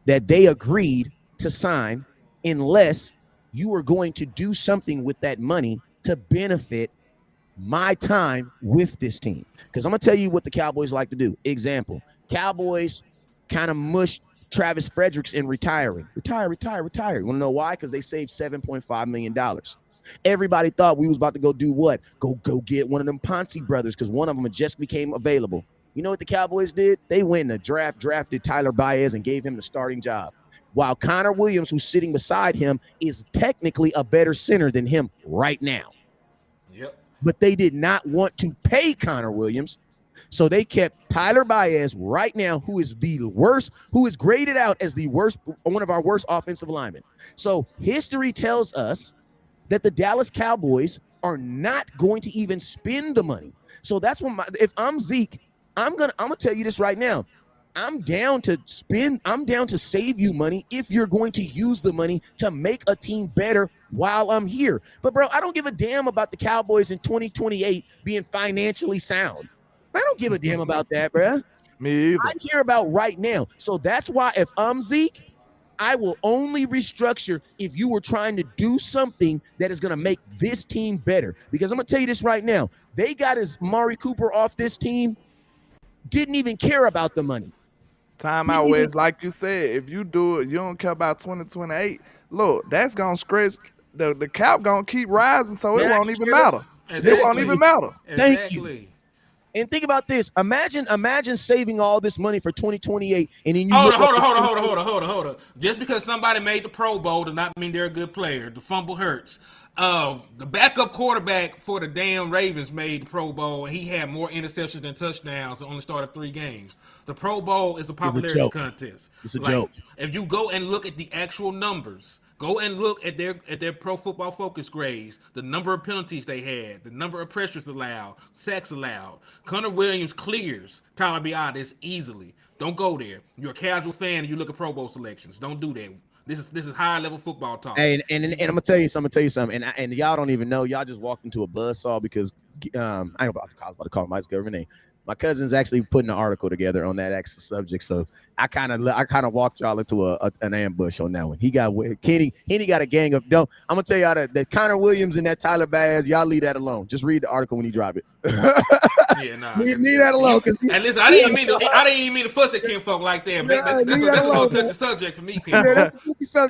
that they agreed to sign unless you are going to do something with that money to benefit my time with this team. Because I'm going to tell you what the Cowboys like to do. Example, Cowboys kind of mushed Travis Fredericks in retiring. Retire. You want to know why? Because they saved $7.5 million. Everybody thought we was about to go do what? Go get one of them Ponce brothers because one of them just became available. You know what the Cowboys did? They went in the draft, drafted Tyler Baez and gave him the starting job. While Connor Williams, who's sitting beside him, is technically a better center than him right now. Yep. But they did not want to pay Connor Williams. So they kept Tyler Baez right now, who is the worst, who is graded out as the worst, one of our worst offensive linemen. So history tells us that the Dallas Cowboys are not going to even spend the money. So that's when if I'm Zeke, I'm gonna tell you this right now. I'm down to save you money if you're going to use the money to make a team better while I'm here. But bro, I don't give a damn about the Cowboys in 2028 being financially sound. I don't give a damn about that, bro. Me either. I care about right now. So that's why if I'm Zeke, I will only restructure if you were trying to do something that is going to make this team better. Because I'm going to tell you this right now. They got his Amari Cooper off this team, didn't even care about the money. Time out, Wes. Like you said, if you do it, you don't care about 2028. Look, that's going to scratch. The cap going to keep rising, so it won't even matter. Exactly. It won't even matter. Thank you. And think about this. Imagine saving all this money for 2028, and then you hold on. Just because somebody made the Pro Bowl does not mean they're a good player. The fumble hurts. The backup quarterback for the damn Ravens made the Pro Bowl, and he had more interceptions than touchdowns and only started 3 games. The Pro Bowl is a popularity contest. It's a joke. If you go and look at the actual numbers, go and look at their Pro Football Focus grades, the number of penalties they had, the number of pressures allowed, sacks allowed. Connor Williams clears Tyler Baez easily. Don't go there. You're a casual fan and you look at Pro Bowl selections. Don't do that. This is high level football talk. And I'm gonna tell you something. And y'all don't even know. Y'all just walked into a buzzsaw because I was about to call him my government name. My cousin's actually putting an article together on that actual subject, so I kind of walked y'all into an ambush on that one. Kenny got a gang of. I'm gonna tell y'all that Connor Williams and that Tyler Baez, y'all leave that alone. Just read the article when you drop it. Yeah, nah. Leave that alone. And listen, I didn't even mean to fuss at Ken folk like that. That's a little touchy subject for me, Ken.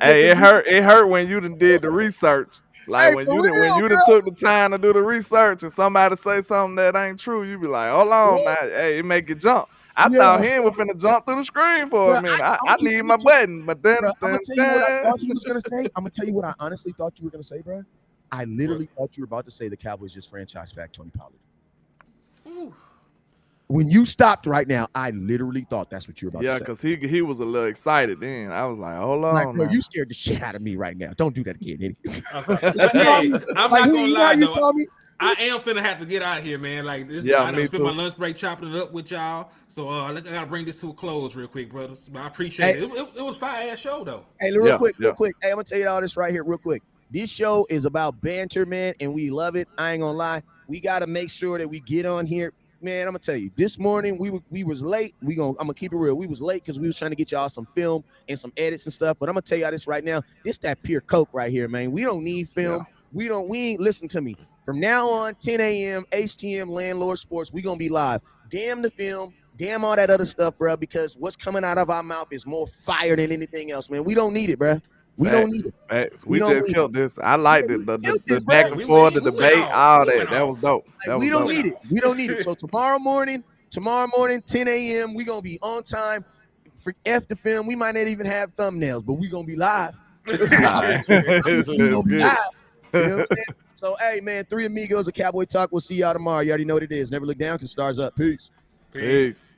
Hey, it hurt when you done did the research. Like when you done took the time to do the research and somebody say something that ain't true, you be like, hold on, man. Hey, it make you jump. I thought he was finna jump through the screen for a minute. I need my button, but then I'm gonna tell you what I thought you was gonna say. I'm gonna tell you what I honestly thought you were gonna say, bro. I literally thought you were about to say the Cowboys just franchise back Tony Pollard. Ooh. When you stopped right now, I literally thought that's what you were about to say. Yeah, because he was a little excited then. I was like, hold on. Like, bro, you scared the shit out of me right now. Don't do that again, idiot. I'm not gonna lie, though. I am finna have to get out of here, man. Like this, I spent my lunch break chopping it up with y'all. So I gotta bring this to a close real quick, brothers. But I appreciate it. It was a fire-ass show, though. Hey, real quick. Hey, I'm gonna tell you all this right here, real quick. This show is about banter, man, and we love it. I ain't gonna lie. We gotta make sure that we get on here. Man, I'm gonna tell you, this morning we was late. I'm gonna keep it real. We was late because we was trying to get y'all some film and some edits and stuff. But I'm gonna tell y'all this right now. This that pure coke right here, man. We don't need film. Yeah. We ain't listen to me. From now on, 10 a.m. HTM Landlord Sports. We gonna be live. Damn the film. Damn all that other stuff, bro. Because what's coming out of our mouth is more fire than anything else, man. We don't need it, bro. We don't need it. We just killed this. I liked it. The back and forth, the debate, all that. That was dope. We don't need it. We don't need it. So tomorrow morning, 10 a.m., we going to be on time. For F the film, we might not even have thumbnails, but we going to be live. We gonna be live. You know what I'm saying? So, hey, man, 3 Amigos of Cowboy Talk. We'll see y'all tomorrow. You already know what it is. Never look down because stars up. Peace. Peace.